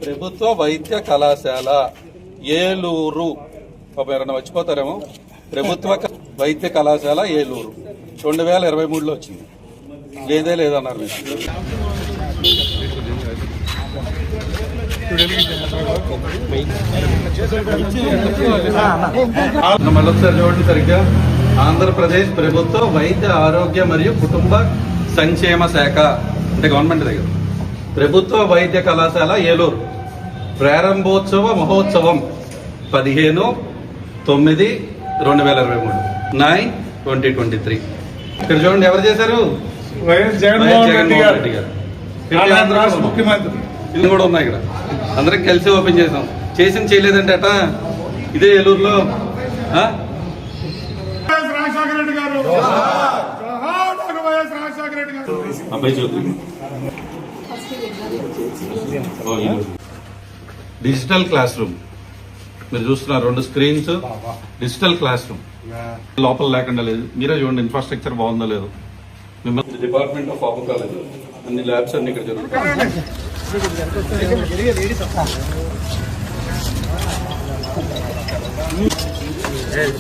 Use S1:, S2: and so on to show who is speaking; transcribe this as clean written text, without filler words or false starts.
S1: ప్రభుత్వ వైద్య కళాశాల ఏలూరు. పాపం ఎవరైనా వచ్చిపోతారేమో. ప్రభుత్వ వైద్య కళాశాల ఏలూరు 2023లో వచ్చింది. లేదే లేదన్నారు మీరు. మళ్ళొకసారి చూడండి సరిగ్గా. ఆంధ్రప్రదేశ్ ప్రభుత్వ వైద్య ఆరోగ్య మరియు కుటుంబ సంక్షేమ శాఖ అంటే గవర్నమెంట్ దగ్గర ప్రభుత్వ వైద్య కళాశాల ఏలూరు ప్రారంభోత్సవ మహోత్సవం 15/9/2023 9/2023. ఇక్కడ చూడండి ఎవరు చేశారు?
S2: వైఎస్ జగన్మోహన్ రెడ్డి గారు ముఖ్యమంత్రి.
S1: ఇది కూడా ఉన్నాయి ఇక్కడ. అందరం కలిసి ఓపెన్ చేసాం. చేయలేదంటే అట ఇదే ఏలూరులో. అబ్బాయి చదువు డిజిటల్ క్లాస్ రూమ్ మీరు చూస్తున్నారు. 2 స్క్రీన్స్ డిజిటల్ క్లాస్ రూమ్. లోపల లేకుండా లేదు. మీరే చూడండి ఇన్ఫ్రాస్ట్రక్చర్ బాగుందో లేదు. మిమ్మల్ని డిపార్ట్మెంట్ ఆఫ్ ఫార్మకాలజీ అన్ని ల్యాబ్స్ అన్ని ఇక్కడ జరుగుతాయి.